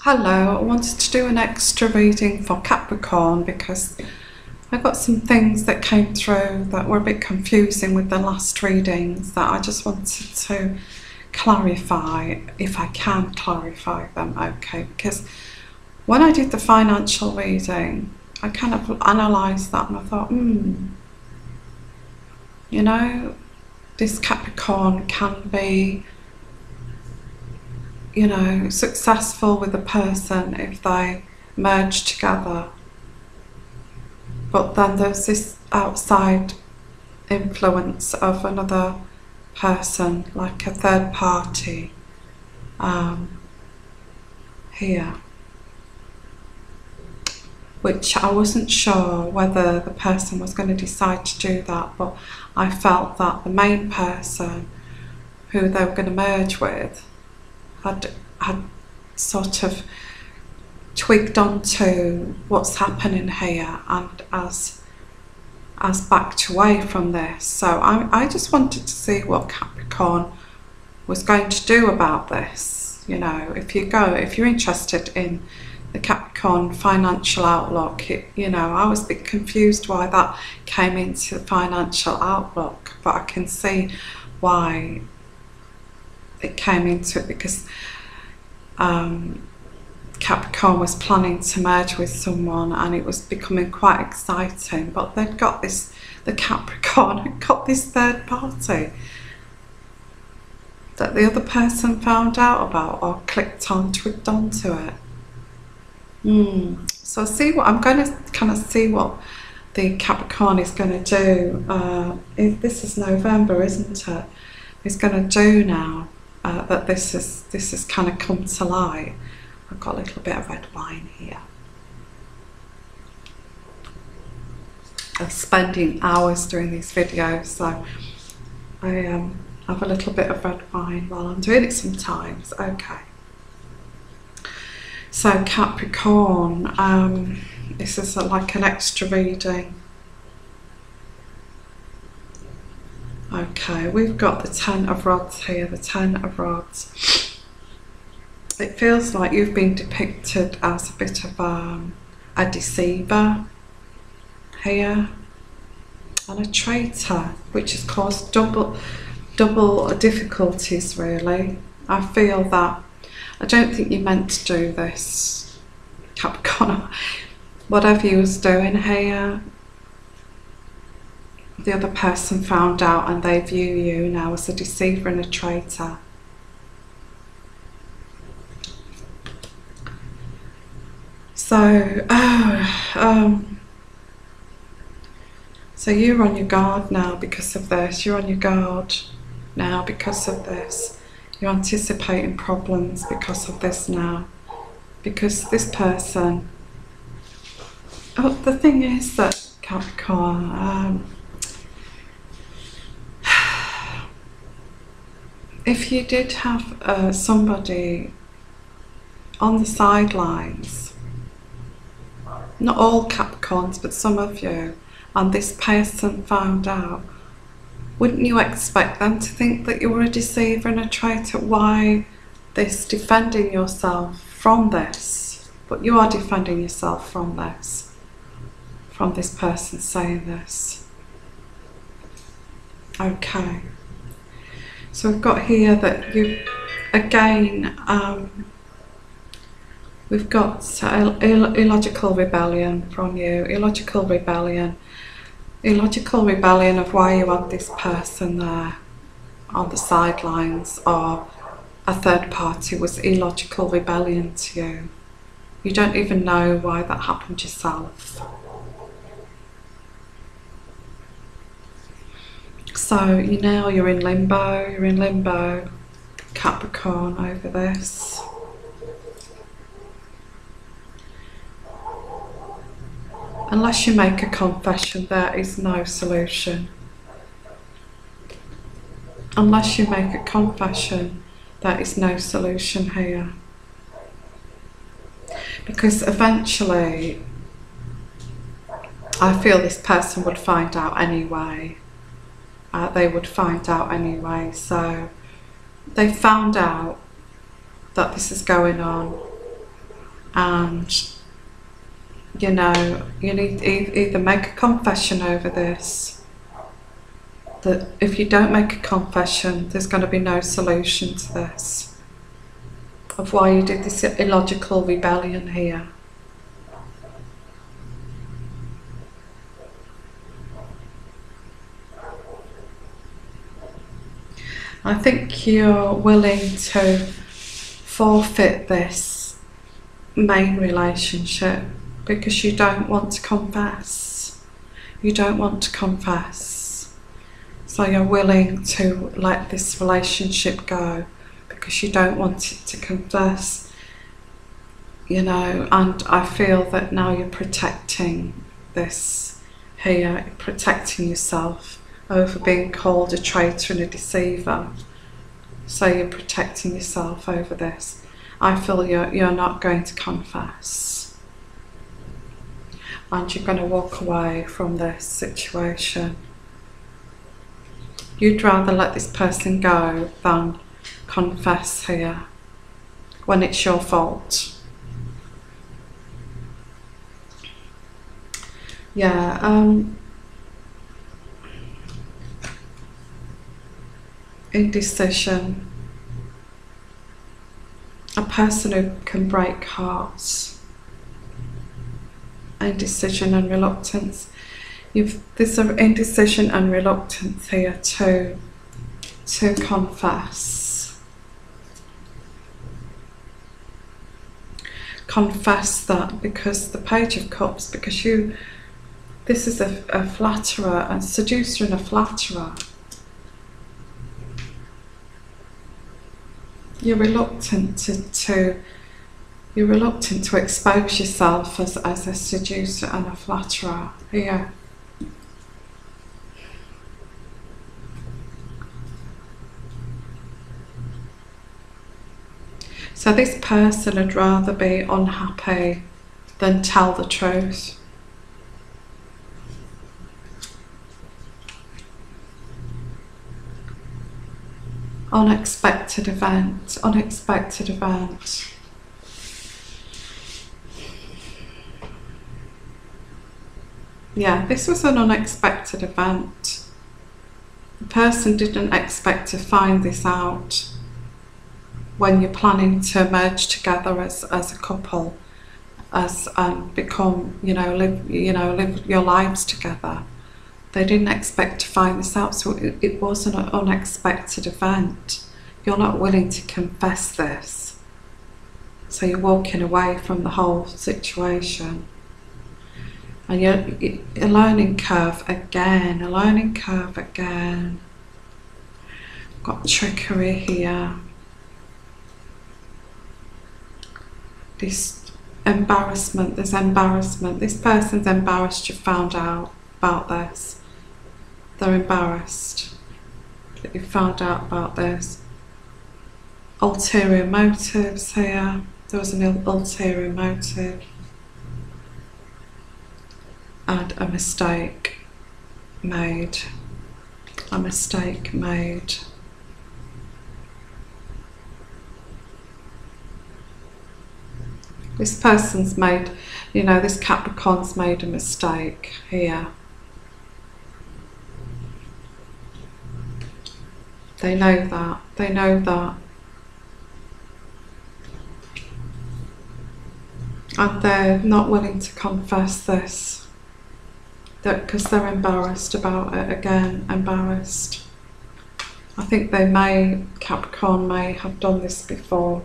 Hello, I wanted to do an extra reading for Capricorn because I got some things that came through that were a bit confusing with the last readings that I just wanted to clarify, if I can clarify them, okay? Because when I did the financial reading, I kind of analysed that and I thought, you know, this Capricorn can be, you know, successful with a person if they merge together. But then there's this outside influence of another person, like a third party, here. Which I wasn't sure whether the person was going to decide to do that, but I felt that the main person who they were going to merge with had sort of twigged onto what's happening here and as backed away from this. So I just wanted to see what Capricorn was going to do about this. You know, if you're interested in the Capricorn financial outlook, you know, I was a bit confused why that came into the financial outlook, but I can see why it came into it, because Capricorn was planning to merge with someone and it was becoming quite exciting, but they'd got this, the Capricorn had got this third party that the other person found out about or twigged onto it. So see what I'm going to kind of see what the Capricorn is going to do. This is November, isn't it? He's going to do now that this has kind of come to light. I've got a little bit of red wine here. I'm spending hours doing these videos, so I have a little bit of red wine while I'm doing it sometimes. Okay. So Capricorn, this is like an extra reading. Okay, we've got the Ten of Rods here, the Ten of Rods. It feels like you've been depicted as a bit of a deceiver here, and a traitor, which has caused double difficulties, really. I feel that I don't think you meant to do this, Capricorn. Whatever you was doing here, the other person found out and they view you now as a deceiver and a traitor. So, so you're on your guard now because of this. You're on your guard now because of this. You're anticipating problems because of this now. Because this person... Oh, the thing is that, Capricorn, if you did have somebody on the sidelines, not all Capricorns, but some of you, and this person found out, wouldn't you expect them to think that you were a deceiver and a traitor? Why this defending yourself from this? But you are defending yourself from this, from this person saying this. Okay. So we've got here that you, again, we've got illogical rebellion from you, illogical rebellion of why you want this person there on the sidelines, or a third party was illogical rebellion to you. You don't even know why that happened yourself. So you're in limbo, Capricorn, over this. Unless you make a confession, there is no solution. Unless you make a confession, there is no solution here. Because eventually, I feel this person would find out anyway. They would find out anyway. So they found out that this is going on. And you know, you need to either make a confession over this, that if you don't make a confession, there's going to be no solution to this, of why you did this illogical rebellion here. I think you're willing to forfeit this main relationship because you don't want to confess. You don't want to confess. So you're willing to let this relationship go because you don't want it to confess. You know, and I feel that now you're protecting this here, protecting yourself over being called a traitor and a deceiver. So you're protecting yourself over this. I feel you're not going to confess. And you're going to walk away from this situation. You'd rather let this person go than confess here when it's your fault. Yeah, indecision. A person who can break hearts. Indecision and reluctance. There's an indecision and reluctance here to confess. Confess that because the Page of Cups, because this is a flatterer, a seducer and a flatterer. You're reluctant to expose yourself as a seducer and a flatterer here. So this person would rather be unhappy than tell the truth. Unexpected event, unexpected event. Yeah, this was an unexpected event. The person didn't expect to find this out when you're planning to merge together as a couple, become, live your lives together. They didn't expect to find this out, so it was an unexpected event. You're not willing to confess this, so you're walking away from the whole situation. And you're a learning curve again, a learning curve again. Got trickery here. This embarrassment, there's embarrassment. This person's embarrassed you found out about this. They're embarrassed that you found out about this. Ulterior motives here. There was an ulterior motive. And a mistake made. A mistake made. This person's made, this Capricorn's made a mistake here. They know that. They know that. And they're not willing to confess this. Because they're embarrassed about it again. Embarrassed. I think Capricorn may have done this before.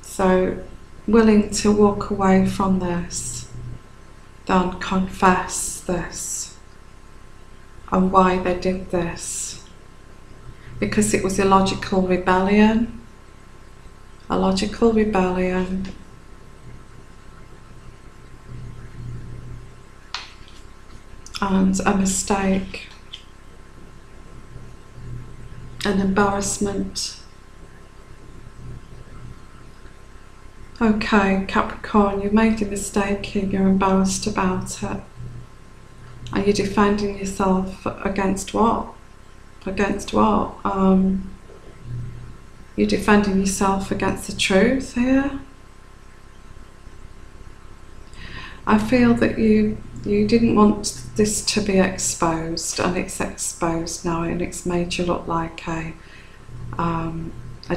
So, willing to walk away from this, then confess this and why they did this. Because it was illogical rebellion. A logical rebellion. And a mistake. An embarrassment. Okay, Capricorn, you made a mistake here, you're embarrassed about it. Are you defending yourself against what? Against what? You're defending yourself against the truth here. I feel that you didn't want this to be exposed, and it's exposed now, and it's made you look like a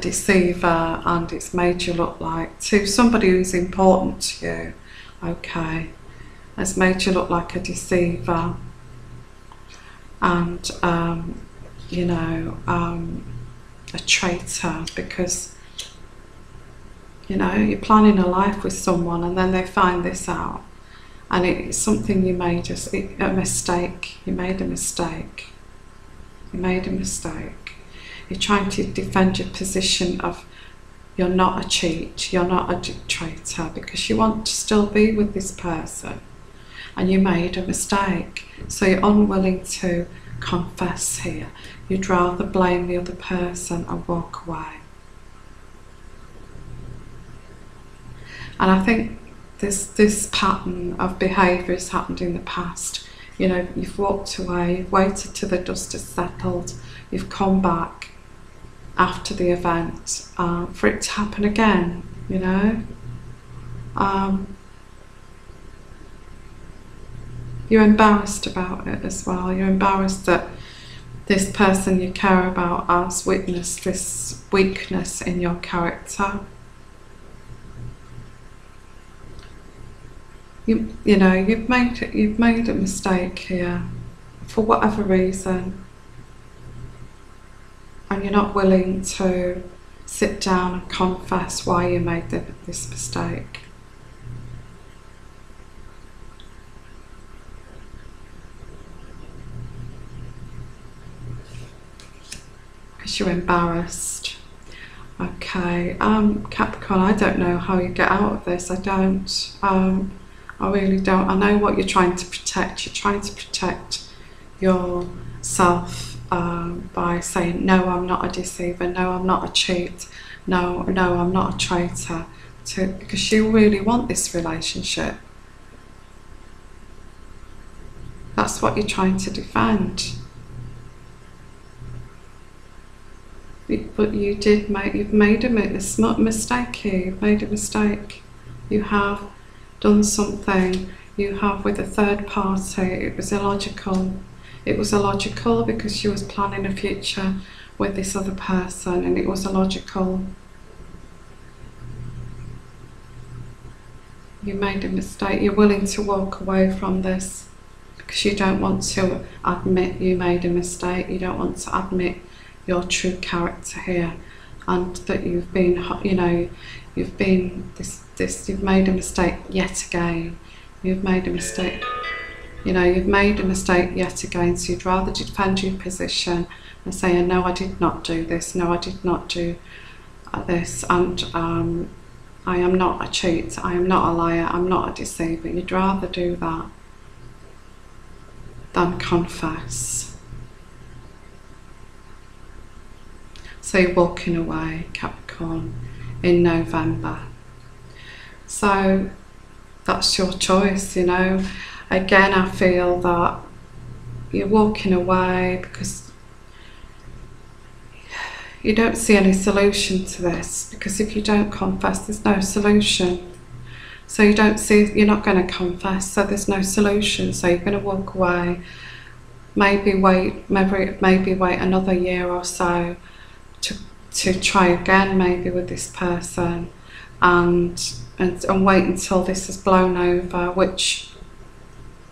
deceiver, and it's made you look like, to somebody who's important to you, okay, has made you look like a deceiver, and you know, a traitor, because you know you're planning a life with someone and then they find this out, and it's something you made, a mistake. You made a mistake. You made a mistake. You're trying to defend your position of you're not a cheat, you're not a traitor, because you want to still be with this person, and you made a mistake. So you're unwilling to confess here. You'd rather blame the other person and walk away. And I think this pattern of behaviour has happened in the past. You know, you've walked away, you've waited till the dust has settled, you've come back after the event for it to happen again, you know. You're embarrassed about it as well. You're embarrassed that this person you care about has witnessed this weakness in your character. You know, you've made a mistake here for whatever reason, and you're not willing to sit down and confess why you made this mistake. Because you're embarrassed. Okay, Capricorn, I don't know how you get out of this. I don't. I really don't. I know what you're trying to protect. You're trying to protect yourself by saying, no, I'm not a deceiver, no, I'm not a cheat, no, I'm not a traitor, because you really want this relationship. That's what you're trying to defend. But you've made a mistake here. You've made a mistake. You have done something. You have with a third party. It was illogical. It was illogical because she was planning a future with this other person, and it was illogical. You made a mistake. You're willing to walk away from this because you don't want to admit you made a mistake. You don't want to admit your true character here, and that you've been, you know, you've been you've made a mistake yet again. You've made a mistake. You know, you've made a mistake yet again, so you'd rather defend your position and say, no, I did not do this, no, I did not do this, and I am not a cheat, I am not a liar, I'm not a deceiver. You'd rather do that than confess. So you're walking away, Capricorn, in November. So that's your choice, you know. Again, I feel that you're walking away because you don't see any solution to this, because if you don't confess, there's no solution. So you don't see, you're not going to confess, so there's no solution. So you're going to walk away, maybe wait another year or so to try again, maybe with this person, and wait until this is blown over. Which,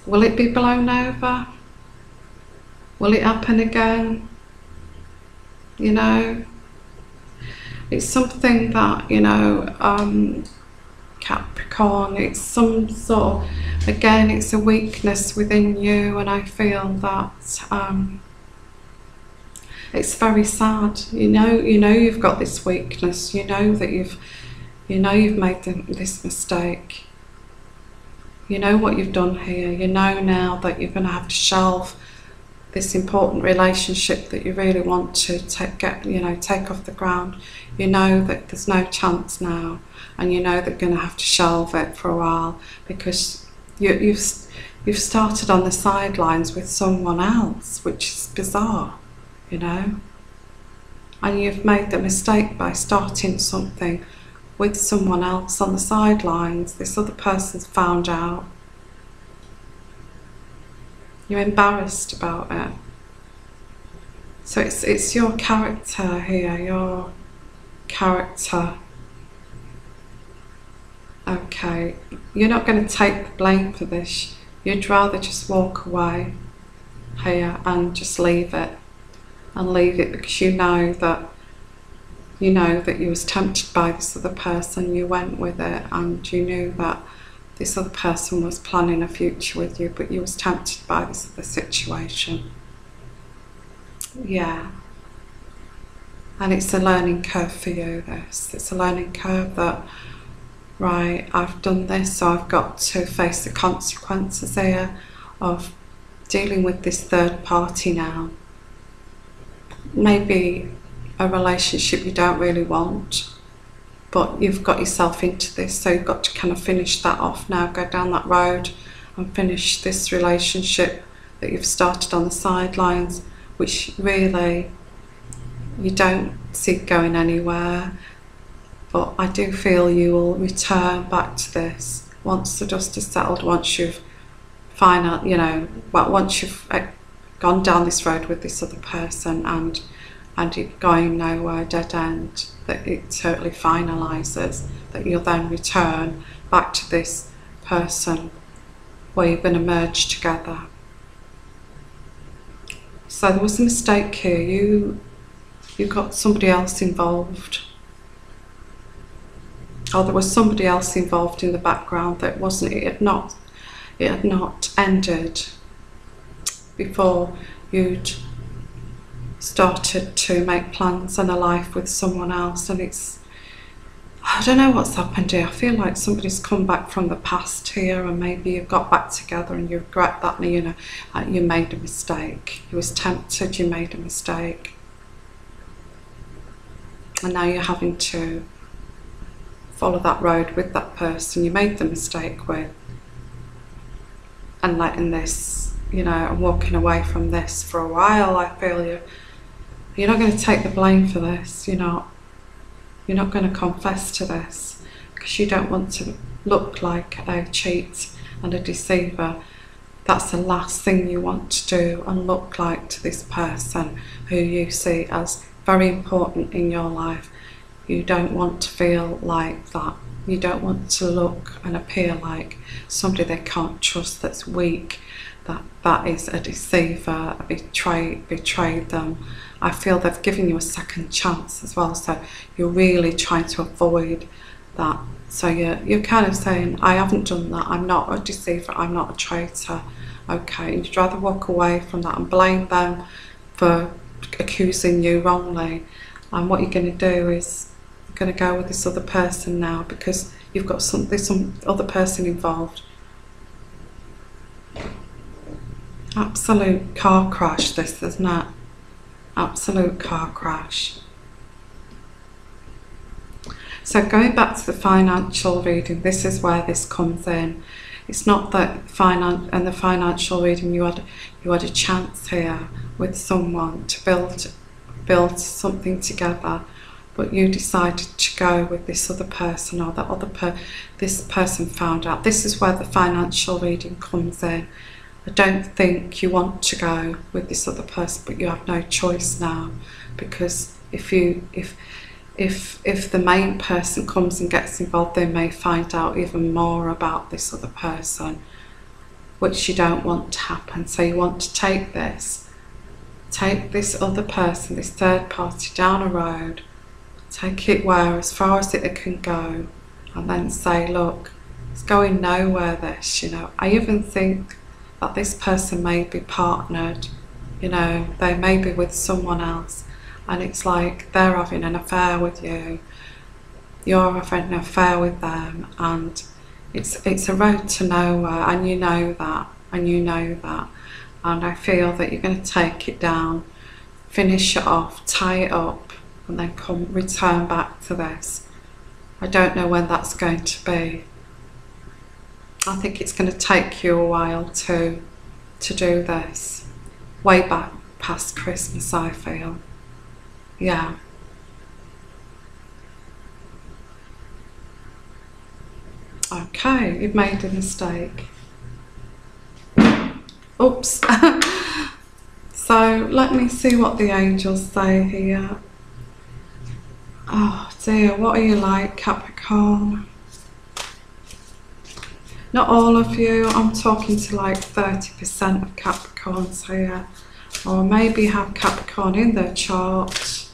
will it be blown over? Will it happen again? You know, it's something that, you know, Capricorn, it's some sort of, again, it's a weakness within you, and I feel that it's very sad. You know you've got this weakness. You know that you've made this mistake. You know what you've done here. You know now that you're going to have to shelve this important relationship that you really want to take off the ground. You know that there's no chance now, and you know that you're going to have to shelve it for a while, because you've started on the sidelines with someone else, which is bizarre, you know. and you've made the mistake by starting something with someone else on the sidelines. This other person's found out. You're embarrassed about it. So it's your character here, your character. Okay, you're not going to take the blame for this. You'd rather just walk away here and just leave it. And leave it because you know that you was tempted by this other person. You went with it and you knew that this other person was planning a future with you, but you was tempted by this other situation. Yeah. And it's a learning curve for you, this. It's a learning curve that, right, I've done this, so I've got to face the consequences here of dealing with this third party now. Maybe a relationship you don't really want, but you've got yourself into this, so you've got to kind of finish that off now, go down that road and finish this relationship that you've started on the sidelines, which really you don't see going anywhere. But I do feel you will return back to this once the dust is settled, once you've once you've gone down this road with this other person and it going nowhere, dead end, that it totally finalises, that you'll then return back to this person where you're going to merge together. So there was a mistake here. You got somebody else involved. Or there was somebody else involved in the background that wasn't, it had not ended before you'd started to make plans and a life with someone else. And I don't know what's happened here. I feel like somebody's come back from the past here, and maybe you've got back together and you regret that, you made a mistake. You was tempted, you made a mistake. And now you're having to follow that road with that person you made the mistake with, and letting this, and walking away from this for a while. I feel you're not going to take the blame for this. You're not going to confess to this because you don't want to look like a cheat and a deceiver. That's the last thing you want to do, and look like to this person who you see as very important in your life. You don't want to feel like that. You don't want to look and appear like somebody they can't trust, that's weak, that is a deceiver, betrayed them. I feel they've given you a second chance as well, so you're really trying to avoid that. So you're kind of saying, I haven't done that, I'm not a deceiver, I'm not a traitor. Okay, and you'd rather walk away from that and blame them for accusing you wrongly. And what you're going to do is you're going to go with this other person now, because you've got some other person involved. Absolute car crash, this, isn't it? Absolute car crash. So going back to the financial reading, this is where this comes in. It's not that the financial reading you had a chance here with someone to build something together, but you decided to go with this other person, or this person found out. This is where the financial reading comes in. I don't think you want to go with this other person, but you have no choice now, because if the main person comes and gets involved, they may find out even more about this other person, which you don't want to happen. So you want to take this other person, this third party, down a road, take it as far as it can go, and then say, look, it's going nowhere, this, I even think that this person may be partnered, they may be with someone else, and it's like they're having an affair with you, you're having an affair with them, and it's a road to nowhere, and you know that, and I feel that you're going to take it down, finish it off, tie it up, and then return back to this. I don't know when that's going to be. I think it's going to take you a while to do this. Way back past Christmas, I feel. Yeah. Okay, you've made a mistake. Oops. So let me see what the angels say here. Oh dear, what are you like, Capricorn? Not all of you, I'm talking to like 30% of Capricorns here. Or maybe have Capricorn in their chart.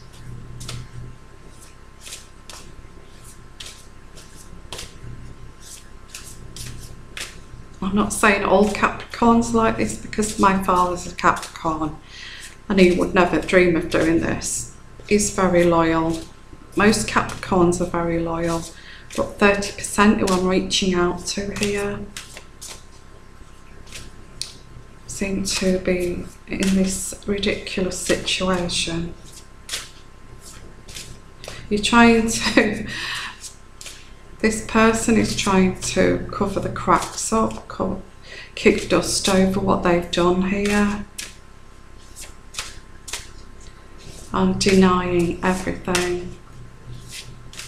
I'm not saying all Capricorns like this, because my father's a Capricorn and he would never dream of doing this. He's very loyal. Most Capricorns are very loyal, but 30% who I'm reaching out to here seem to be in this ridiculous situation. You're trying to, this person is trying to cover the cracks up, kick dust over what they've done here, and denying everything.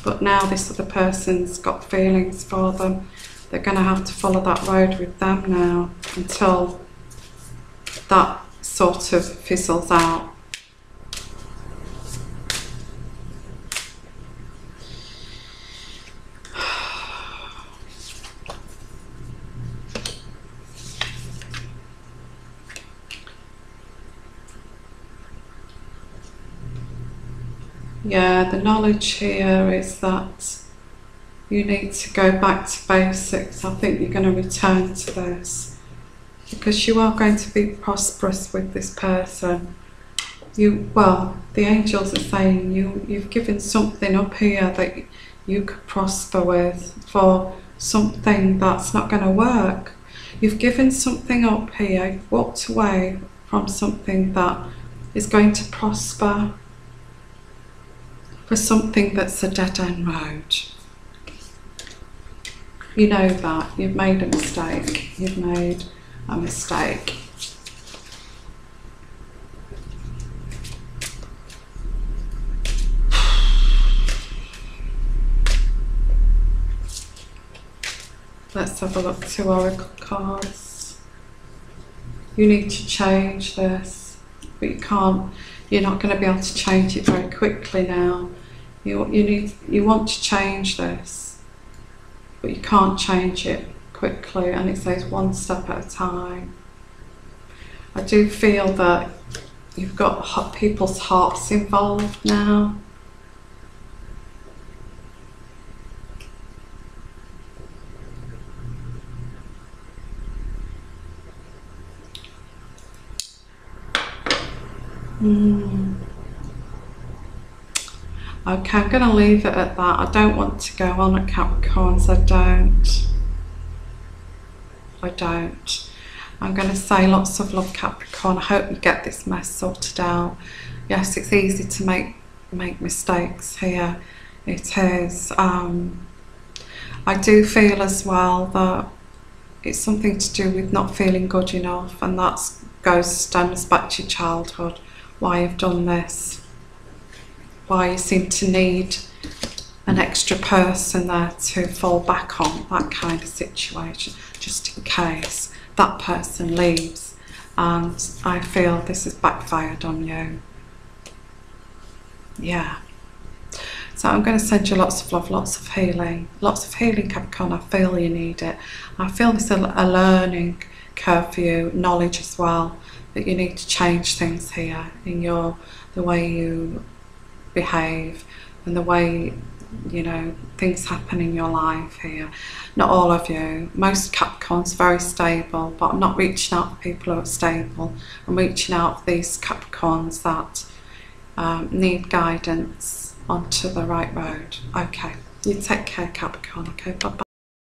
But now this other person's got feelings for them. They're going to have to follow that road with them now until that sort of fizzles out. Yeah, the knowledge here is that you need to go back to basics. I think you're going to return to this, because you are going to be prosperous with this person. Well, the angels are saying you've given something up here that you could prosper with for something that's not going to work. You've given something up here, you've walked away from something that is going to prosper for something that's a dead-end road. You know that. You've made a mistake. You've made a mistake. Let's have a look to Oracle cards. You need to change this, but you can't. You're not going to be able to change it very quickly now. You want to change this, but you can't change it quickly, and it says one step at a time. I do feel that you've got people's hearts involved now. Okay, I'm going to leave it at that. I don't want to go on at Capricorns. I don't. I'm going to say lots of love, Capricorn. I hope you get this mess sorted out. Yes, it's easy to make mistakes here. It is. I do feel as well that it's something to do with not feeling good enough, and that stems back to your childhood. Why you've done this. Why you seem to need an extra person there to fall back on, that kind of situation, just in case that person leaves. And I feel this has backfired on you. Yeah. So I'm going to send you lots of love, lots of healing. Lots of healing, Capricorn. I feel you need it. I feel this is a learning curve for you, knowledge as well, that you need to change things here in the way you behave and the way things happen in your life here. Not all of you. Most Capricorns very stable, but I'm not reaching out for people who are stable. I'm reaching out for these Capricorns that need guidance onto the right road. Okay, you take care, Capricorn. Okay, bye bye.